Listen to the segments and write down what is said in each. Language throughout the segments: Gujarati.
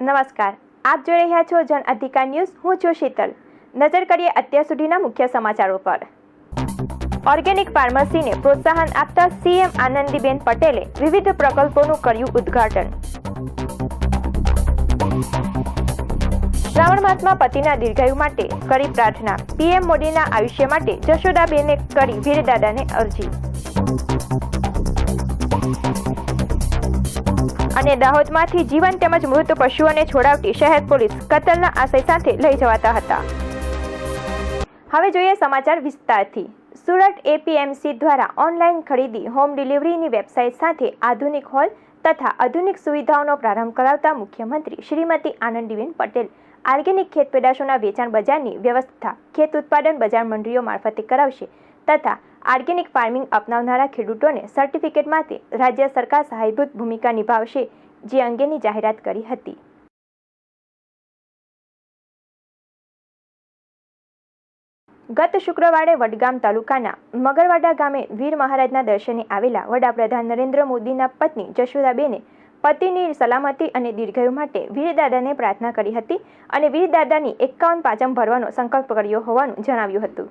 નમસ્કાર, આપ જોઈ રહ્યા છો જન અધિકાર ન્યૂઝ. હું છું શીતલ. નજર કરીએ અત્યાર સુધીના મુખ્ય સમાચારો પર. ઓર્ગેનિક ફાર્મસીને પ્રોત્સાહન આપતા સીએમ આનંદીબેન પટેલે વિવિધ પ્રકલ્પોનું કર્યું ઉદ્ઘાટન. શ્રાવણ માસમાં પતિના દીર્ઘાયુ માટે કરી પ્રાર્થના. પીએમ મોદીના આયુષ્ય માટે જશોદાબેને કરી વીરદાદાને અરજી. અને દાહોદમાંથી જીવન તેમજ મૃત પશુઓને છોડાવતી શહેર પોલીસ કતલના આશય સાથે લઈ જવાતા હતા. હવે જોઈએ સમાચાર વિસ્તારથી. સુરત એપીએમસી દ્વારા ઓનલાઈન ખરીદી હોમ ડિલિવરીની વેબસાઇટ સાથે આધુનિક હોલ તથા આધુનિક સુવિધાઓનો પ્રારંભ કરાવતા મુખ્યમંત્રી શ્રીમતી આનંદીબેન પટેલ ઓર્ગેનિક ખેત પેદાશોના વેચાણ બજારની વ્યવસ્થા ખેત ઉત્પાદન બજાર મંડળીઓ મારફતે કરાવશે તથા ઓર્ગેનિક ફાર્મિંગ અપનાવનારા ખેડૂતોને સર્ટિફિકેટ માટે રાજ્ય સરકાર સહાયભૂત ભૂમિકા નિભાવશે, જે અંગેની જાહેરાત કરી હતી. ગત શુક્રવારે વડગામ તાલુકાના મગરવાડા ગામે વીર મહારાજના દર્શને આવેલા વડાપ્રધાન નરેન્દ્ર મોદીના પત્ની જશોદાબેને પતિની સલામતી અને દીર્ઘાયુ માટે વીરદાદાને પ્રાર્થના કરી હતી અને વીરદાદાની 51 પાચમ ભરવાનો સંકલ્પ કર્યો હોવાનું જણાવ્યું હતું.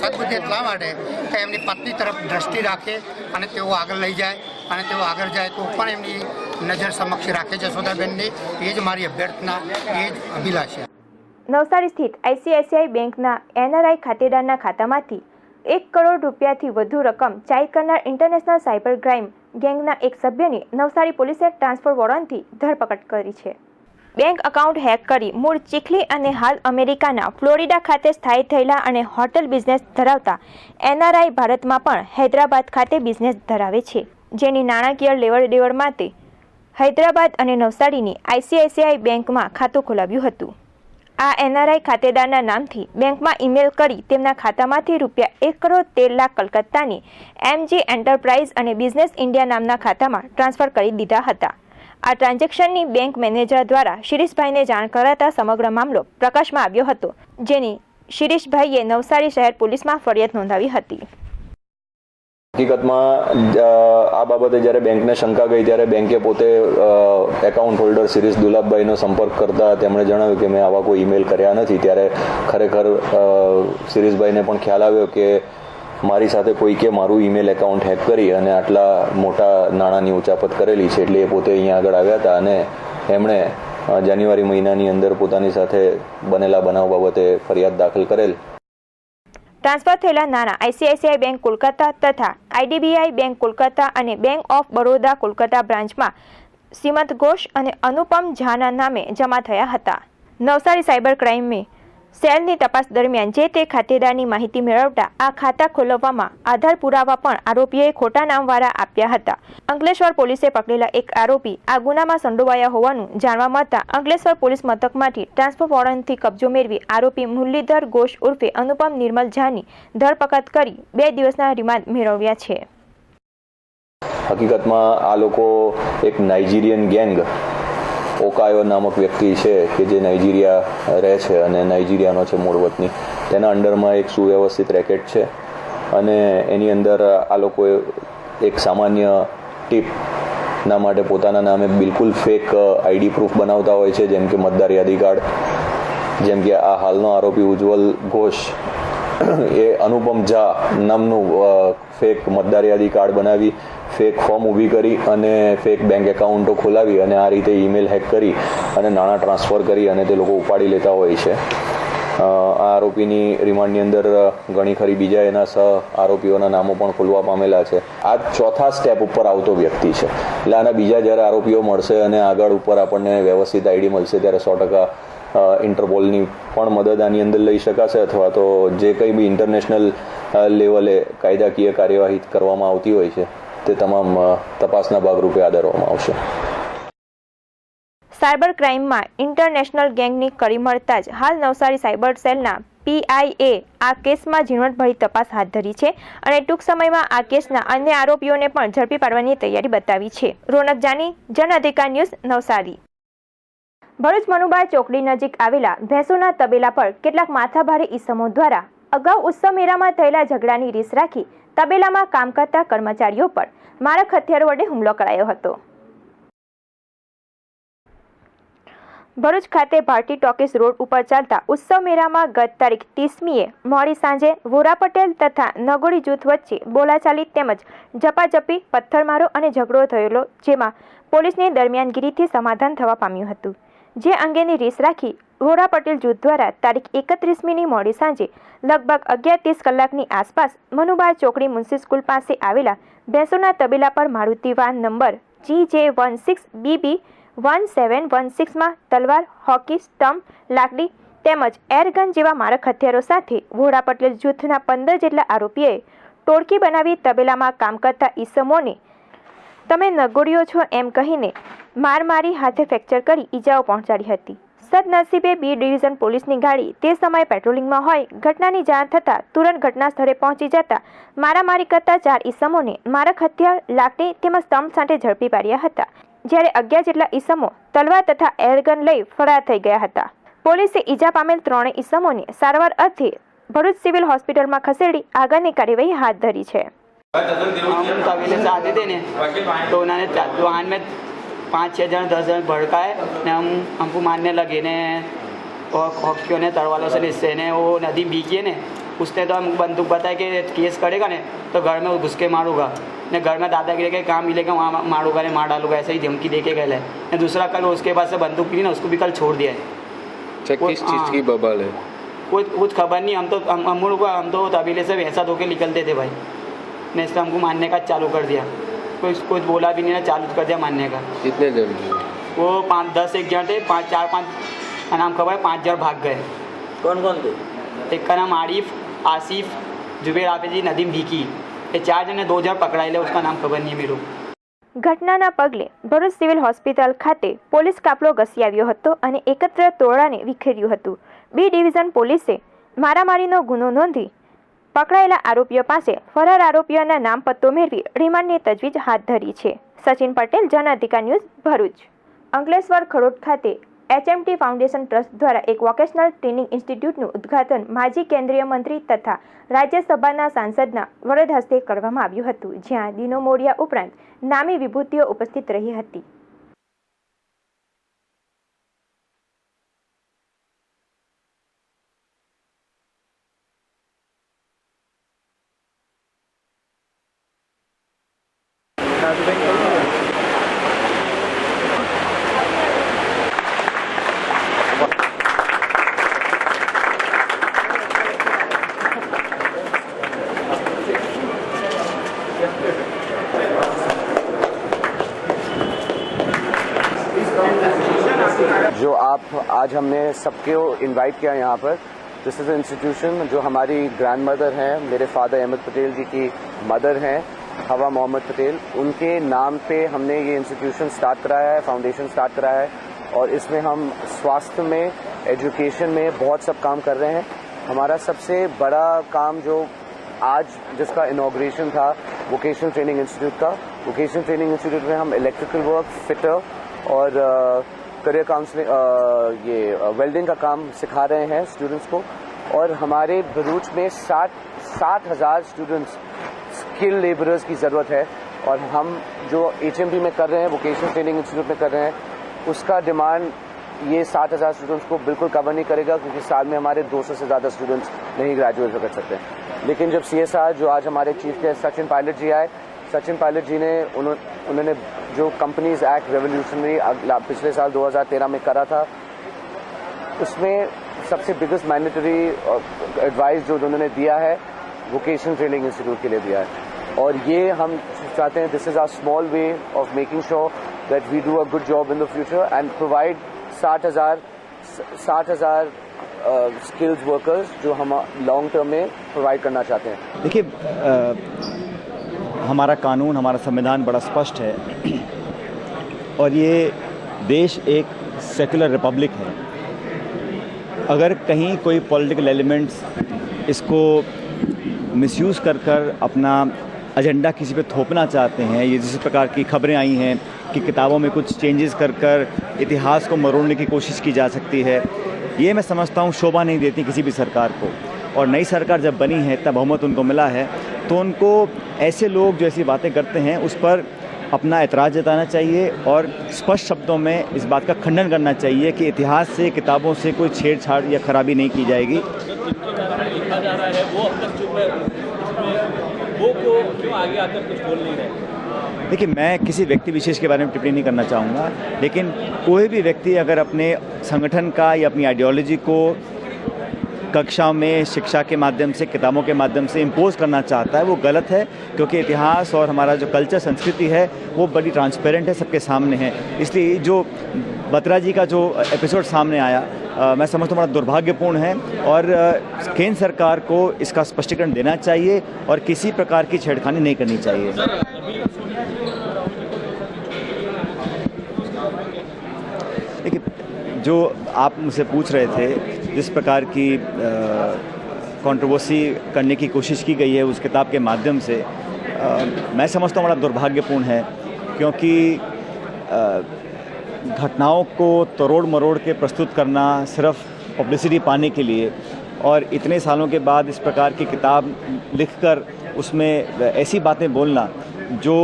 સદબુદ્ધિ એટલા માટે કે એમની પત્ની તરફ દ્રષ્ટિ રાખે અને તેઓ આગળ લઈ જાય અને તેઓ આગળ જાય તો પણ એમની નજર સમક્ષ રાખે છે જશોદાબેનની. એ જ મારી અભ્યર્થના, એ જ અભિલાષા. નવસારી સ્થિત આઈસીઆઈસીઆઈ બેંકના એનઆરઆઈ ખાતેદારના ખાતામાંથી 1 કરોડ રૂપિયાથી વધુ રકમ ચાઈ કરનાર ઇન્ટરનેશનલ સાયબર ક્રાઇમ ગેંગના એક સભ્યની નવસારી પોલીસે ટ્રાન્સફર વોરંટથી ધરપકડ કરી છે. બેંક એકાઉન્ટ હેક કરી મૂળ ચીખલી અને હાલ અમેરિકાના ફ્લોરિડા ખાતે સ્થાયી થયેલા અને હોટેલ બિઝનેસ ધરાવતા એનઆરઆઈ ભારતમાં પણ હૈદરાબાદ ખાતે બિઝનેસ ધરાવે છે, જેની નાણાકીય લેવડ દેવડ માટે હૈદરાબાદ અને નવસારીની આઈસીઆઈસીઆઈ બેંકમાં ખાતું ખોલાવ્યું હતું. આ એનઆરઆઈ ખાતેદારના નામથી બેંકમાં ઈમેલ કરી તેમના ખાતામાંથી રૂપિયા 1 કરોડ 13 લાખ કલકત્તાની એમજી એન્ટરપ્રાઇઝ અને બિઝનેસ ઇન્ડિયા નામના ખાતામાં ટ્રાન્સફર કરી દીધા હતા. આ ટ્રાન્ઝેક્શનની બેંક મેનેજર દ્વારા શિરીષભાઈને જાણ કરાતા સમગ્ર મામલો પ્રકાશમાં આવ્યો હતો, જેની શિરીષભાઈએ નવસારી શહેર પોલીસમાં ફરિયાદ નોંધાવી હતી. હકીકતમાં આ બાબતે જ્યારે બેંકને શંકા ગઈ ત્યારે બેંકે પોતે એકાઉન્ટ હોલ્ડર શિરીષ દુલાભાઈનો સંપર્ક કરતા તેમણે જણાવ્યું કે મેં આવા કોઈ ઈમેલ કર્યા નથી. ત્યારે ખરેખર શિરીષભાઈને પણ ખ્યાલ આવ્યો કે મારી સાથે કોઈકે મારું ઈમેલ એકાઉન્ટ હેક કરી અને આટલા મોટા નાણાંની ઉચાપત કરેલી છે, એટલે એ પોતે અહીંયા આગળ આવ્યા હતા અને એમણે જાન્યુઆરી મહિનાની અંદર પોતાની સાથે બનેલા બનાવ બાબતે ફરિયાદ દાખલ કરેલ. ટ્રાન્સફર થયેલા નાણાં આઈસીઆઈસીઆઈ બેંક કોલકાતા તથા આઈડીબીઆઈ બેંક કોલકાતા અને બેંક ઓફ બરોડા કોલકાતા બ્રાન્ચમાં સીમંત ઘોષ અને અનુપમ ઝાના નામે જમા થયા હતા. નવસારી સાયબર ક્રાઇમે સેલની તપાસ દરમિયાન જે તે ખાતેદારની માહિતી મેળવતા આ ખાતા ખોલાવવામાં આધાર પુરાવા પણ આરોપીએ ખોટા નામવાળા આપ્યા હતા. અંકલેશ્વર પોલીસે પકડેલા એક આરોપી આ ગુનામાં સંડોવાયા હોવાનું જાણવા મળતા અંકલેશ્વર પોલીસ મથકમાંથી ટ્રાન્સફર વોરંટથી કબજો મેળવી આરોપી મુરલીધર ઘોષ ઉર્ફે અનુપમ નિર્મલ ઝાની ધરપકડ કરી 2 દિવસના રિમાન્ડ મેળવ્યા છે. હકીકતમાં આ લોકો એક નાઇજીરિયન ગેંગ ઓકાયો નામક વ્યક્તિ છે કે જે નાઇજીરિયા રહે છે અને નાઇજીરિયાનો છે મૂળ વતની. તેના અંડરમાં એક સુવ્યવસ્થિત રેકેટ છે અને એની અંદર આ લોકો એક સામાન્ય ટીપના માટે પોતાના નામે બિલકુલ ફેક આઈડી પ્રૂફ બનાવતા હોય છે, જેમ કે મતદાર યાદી કાર્ડ. જેમ કે આ હાલનો આરોપી ઉજ્જવલ ઘોષ એ અનુપમ ઝા નામનું ફેક મતદાર યાદી કાર્ડ બનાવી ફેક ફોર્મ ઊભી કરી અને ફેક બેંક એકાઉન્ટો ખોલાવી અને આ રીતે ઈમેલ હેક કરી અને નાણાં ટ્રાન્સફર કરી અને તે લોકો ઉપાડી લેતા હોય છે. આ આરોપીની રિમાન્ડની અંદર ઘણી ખરી બીજા એના સહ આરોપીઓના નામો પણ ખોલવા પામેલા છે. આ ચોથા સ્ટેપ ઉપર આવતો વ્યક્તિ છે. એટલે આના બીજા જ્યારે આરોપીઓ મળશે અને આગળ ઉપર આપણને વ્યવસ્થિત આઈડી મળશે ત્યારે 100% ઇન્ટરપોલની પણ મદદ આની અંદર લઈ શકાશે અથવા તો જે કંઈ બી ઇન્ટરનેશનલ લેવલે કાયદાકીય કાર્યવાહી કરવામાં આવતી હોય છે તે તમામ તપાસના ભાગરૂપે આદરવામાં આવશે. સાયબર ક્રાઇમમાં ઇન્ટરનેશનલ ગેંગની કડી મળતા જ હાલ નવસારી સાયબર સેલના પીઆઈએ આ કેસમાં ઝીણવટભરી તપાસ હાથ ધરી છે અને ટૂંક સમયમાં આ કેસના અન્ય આરોપીઓને પણ ઝડપી પાડવાની તૈયારી બતાવી છે. રોનક જાની, જન અધિકાર ન્યૂઝ, નવસારી. ભરૂચ મનુબા ચોકડી નજીક આવેલા ભેંસોના તબેલા પર કેટલાક માથાભારે ઈસમો દ્વારા અગાઉ ઉત્સવ મેળામાં થયેલા ઝઘડાની રીસ રાખી તબેલામાં કામ કરતા કર્મચારીઓ પર મારક હથિયારો વડે હુમલો કરાયો હતો. ભરૂચ ખાતે ભારતી ટોકીઝ રોડ ઉપર ચાલતા ઉત્સવ મેળામાં ગત તારીખ 30મીએ મોડી સાંજે વોરા પટેલ તથા નગોડી જૂથ વચ્ચે બોલાચાલી તેમજ ઝપાઝપી, પથ્થરમારો અને ઝઘડો થયેલો, જેમાં પોલીસની દરમિયાનગીરીથી સમાધાન થવા પામ્યું હતું. જે અંગેની રીસ રાખી વોરા પટેલ જૂથ દ્વારા તારીખ 31મીની મોડી સાંજે લગભગ 11:30 કલાકની આસપાસ મનુબા ચોકડી મુન્સી સ્કૂલ પાસે આવેલા ભેંસોના તબેલા પર મારુતિ વાન નંબર GJ16BB 1716માં તલવાર, હોકી સ્ટમ્પ, લાકડી તેમજ એરગન જેવા મારક હથિયારો સાથે વોરા પટેલ જૂથના 15 જેટલા આરોપીઓએ ટોળકી બનાવી તબેલામાં કામ કરતા ઈસમોને તમે નગોડીઓ છો એમ કહીને મારી હાથે ફ્રેક્ચર કરી ઈજાઓ પહોંચાડી હતી. સદનસીબે બી ડિવિઝન પોલીસની ગાડી તે સમયે પેટ્રોલિંગમાં હોય ઘટનાની જાણ થતાં તુરંત ઘટના સ્થળે પહોંચી જતા મારામારી કરતા 4 ઈસમોને મારક હથિયાર, લાકડી તેમજ સ્ટમ્પ સાથે ઝડપી પાડ્યા હતા. જ્યારે 11 જેટલા ઈસમો તલવાર તથા એરગન લઈ ફરાર થઈ ગયા હતા. પોલીસે ઈજા પામેલ 3 ઈસમોને સારવાર અર્થે ભરૂચ સિવિલ હોસ્પિટલમાં ખસેડી આગળની કાર્યવાહી હાથ ધરી છે. हम तबेले से आते थे ने तो उन्होंने वाहन में 5-6 जन 10 जन भड़काए ने हमको मारने लगे ने और हॉकियों ने तरवालों से इससे ने वो नदी बीकी ने उसने तो हमको बंदूक बताया कि केस करेगा ने तो घर में घुस के मारूंगा ने घर में दादागिरी के काम मिलेगा वहाँ मारूंगा ने मार डालूंगा, ऐसे ही धमकी दे के गए ने दूसरा कल उसके पास से बंदूक मिली ना उसको भी कल छोड़ दिया है. किस चीज़ की बबल है कुछ खबर नहीं. हम तो तबेले से वैसा धोके निकलते थे भाई ने इसलिए हमको मारने का चालू कर दिया. कुछ बोला भी नहीं ना, चालू कर दिया मारने का. कितने जन वो 5-10 एक जन थे, 4-5 का नाम खबर है, 5 जन भाग गए. कौन कौन थे? एक का नाम आरिफ, आसिफ, जुबेर हाफिजी, नदीम भीकी. ये 4 जन ने 2 जन पकड़ाए, उसका नाम खबर नहीं मेरे. ઘટનાના પગલે ભરૂચ સિવિલ હોસ્પિટલ ખાતે પોલીસ કાફલો ઘસી આવ્યો હતો અને એકત્ર ટોળાને વિખેર્યું હતું. બી ડિવિઝન પોલીસે મારામારીનો ગુનો નોંધી પકડાયેલા આરોપીઓ પાસે ફરાર આરોપીઓના નામ પત્તો મેળવી રિમાન્ડની તજવીજ હાથ ધરી છે. સચિન પટેલ, જન અધિકાર ન્યૂઝ, ભરૂચ. અંકલેશ્વર ખરોડ ખાતે HMT ફાઉન્ડેશન ટ્રસ્ટ દ્વારા એક વોકેશનલ ટ્રેનિંગ ઇન્સ્ટિટ્યૂટનું ઉદ્ઘાટન માજી કેન્દ્રીય મંત્રી તથા રાજ્યસભાના સાંસદના વરદ હસ્તે કરવામાં આવ્યું હતું, જ્યાં દિનો મોડિયા ઉપરાંત નામી વિભૂતિઓ ઉપસ્થિત રહી હતી. जो आप आज हमने सबको इनवाइट किया यहाँ पर, दिस इज़ इंस्टीट्यूशन जो हमारी ग्रैंड मदर हैं, मेरे फादर अहमद पटेल जी की मदर हैं हवा मोहम्मद पटेल, उनके नाम पे हमने ये इंस्टीट्यूशन स्टार्ट कराया है, फाउंडेशन स्टार्ट कराया है और इसमें हम स्वास्थ्य में, एजुकेशन में बहुत सब काम कर रहे हैं. हमारा सबसे बड़ा काम जो आज जिसका इनॉग्रेशन था वोकेशनल ट्रेनिंग इंस्टीट्यूट का, वोकेशनल ट्रेनिंग इंस्टीट्यूट में हम इलेक्ट्रिकल वर्क, फिटर और करियर काउंसलिंग ये वेल्डिंग का काम सिखा रहे हैं स्टूडेंट्स को. और हमारे भरूच में 60,000 स्टूडेंट्स स्किल लेबरर्स की ज़रूरत है और हम जो HMT में कर रहे हैं, वोकेशनल ट्रेनिंग इंस्टीट्यूट में कर रहे हैं, उसका डिमांड ये 60,000 स्टूडेंट्स को बिल्कुल कवर नहीं करेगा क्योंकि साल में हमारे 200 से ज़्यादा स्टूडेंट्स नहीं ग्रेजुएट कर सकते. लेकिन जब CSR जो आज हमारे चीफ गेस्ट सचिन पायलट जी आए, सचिन पायलट जी ने उन्होंने जो कंपनीज एक्ट रेवोल्यूशनरी पिछले साल 2013 में करा था, उसमें सबसे बिगेस्ट मैंडेटरी एडवाइस जो उन्होंने दिया है वोकेशनल ट्रेनिंग इंस्टीट्यूट के लिए दिया है. और ये हम चाहते हैं, this is our small way of making sure that we do a good job in the future and provide 60,000 skilled workers जो हम लॉन्ग टर्म में प्रोवाइड करना चाहते हैं. देखिए, हमारा कानून, हमारा संविधान बड़ा स्पष्ट है और ये देश एक सेक्युलर रिपब्लिक है. अगर कहीं कोई पॉलिटिकल एलिमेंट्स इसको मिसयूज़ कर अपना एजेंडा किसी पे थोपना चाहते हैं, ये जिस प्रकार की खबरें आई हैं कि किताबों में कुछ चेंजेस कर इतिहास को मरोड़ने की कोशिश की जा सकती है, ये मैं समझता हूँ शोभा नहीं देती किसी भी सरकार को। और नई सरकार जब बनी है, इतना बहुमत उनको मिला है, तो उनको ऐसे लोग जो ऐसी बातें करते हैं उस पर अपना एतराज़ जताना चाहिए और स्पष्ट शब्दों में इस बात का खंडन करना चाहिए कि इतिहास से, किताबों से कोई छेड़छाड़ या खराबी नहीं की जाएगी। लिखा जा रहा है वो अब तक चुप है, वो क्यों आगे आकर कुछ बोल नहीं रहे? देखिए, मैं किसी व्यक्ति विशेष के बारे में टिप्पणी नहीं करना चाहूँगा, लेकिन कोई भी व्यक्ति अगर अपने संगठन का या अपनी आइडियोलॉजी को कक्षा में शिक्षा के माध्यम से, किताबों के माध्यम से इम्पोज करना चाहता है, वो गलत है। क्योंकि इतिहास और हमारा जो कल्चर, संस्कृति है, वो बड़ी ट्रांसपेरेंट है, सबके सामने है। इसलिए जो बत्रा जी का जो एपिसोड सामने आया, मैं समझता हूँ बड़ा दुर्भाग्यपूर्ण है और केंद्र सरकार को इसका स्पष्टीकरण देना चाहिए और किसी प्रकार की छेड़खानी नहीं करनी चाहिए। देखिए, जो आप मुझसे पूछ रहे थे, जिस प्रकार की कंट्रोवर्सी करने की कोशिश की गई है उस किताब के माध्यम से, मैं समझता हूँ बड़ा दुर्भाग्यपूर्ण है। क्योंकि घटनाओं को तोड़ मरोड़ के प्रस्तुत करना सिर्फ पब्लिसिटी पाने के लिए और इतने सालों के बाद इस प्रकार की किताब लिखकर उसमें ऐसी बातें बोलना जो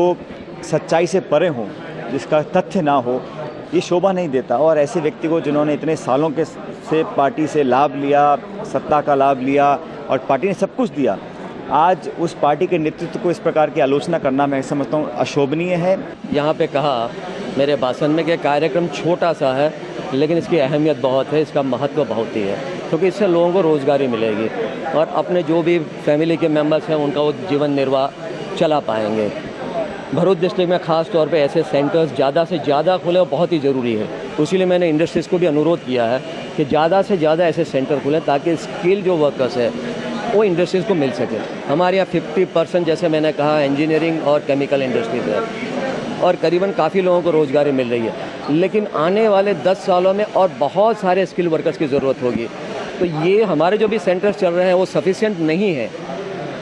सच्चाई से परे हों, जिसका तथ्य ना हो, ये शोभा नहीं देता। और ऐसे व्यक्ति को जिन्होंने इतने सालों के से पार्टी से लाभ लिया, सत्ता का लाभ लिया और पार्टी ने सब कुछ दिया, आज उस पार्टी के नेतृत्व को इस प्रकार की आलोचना करना मैं समझता हूँ अशोभनीय है। यहाँ पे कहा मेरे भाषण में कि कार्यक्रम छोटा सा है लेकिन इसकी अहमियत बहुत है, इसका महत्व बहुत ही है, क्योंकि इससे लोगों को रोज़गारी मिलेगी और अपने जो भी फैमिली के मेंबर्स हैं उनका वो जीवन निर्वाह चला पाएंगे। भरूच डिस्ट्रिक्ट में ख़ास तौर पे ऐसे सेंटर्स ज़्यादा से ज़्यादा खुले और बहुत ही ज़रूरी है। तो इसीलिए मैंने इंडस्ट्रीज़ को भी अनुरोध किया है कि ज़्यादा से ज़्यादा ऐसे सेंटर खुलें ताकि स्किल जो वर्कर्स है वो इंडस्ट्रीज़ को मिल सके। हमारे यहाँ 50% जैसे मैंने कहा इंजीनियरिंग और केमिकल इंडस्ट्रीज़ है और करीबन काफ़ी लोगों को रोज़गारी मिल रही है, लेकिन आने वाले 10 सालों में और बहुत सारे स्किल वर्कर्स की ज़रूरत होगी। तो ये हमारे जो भी सेंटर्स चल रहे हैं वो सफिशिएंट नहीं है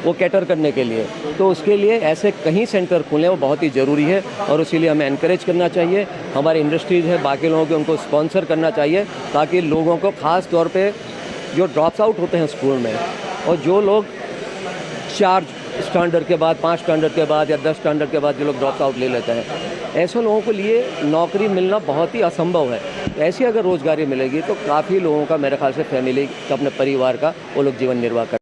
वो कैटर करने के लिए, तो उसके लिए ऐसे कहीं सेंटर खुलें वो बहुत ही ज़रूरी है और इसीलिए हमें एनकरेज करना चाहिए। हमारे इंडस्ट्रीज़ है, बाकी लोगों को उनको स्पॉन्सर करना चाहिए ताकि लोगों को ख़ास तौर पे जो ड्रॉप्स आउट होते हैं स्कूल में और जो लोग 4 स्टैंडर्ड के बाद, 5 स्टैंडर्ड के बाद या 10 स्टैंडर्ड के बाद जो लोग ड्रॉप आउट ले लेते हैं, ऐसे लोगों को लिए नौकरी मिलना बहुत ही असंभव है। ऐसी अगर रोज़गारी मिलेगी तो काफ़ी लोगों का, मेरे ख्याल से फैमिली का, अपने परिवार का वो लोग जीवन निर्वाह कर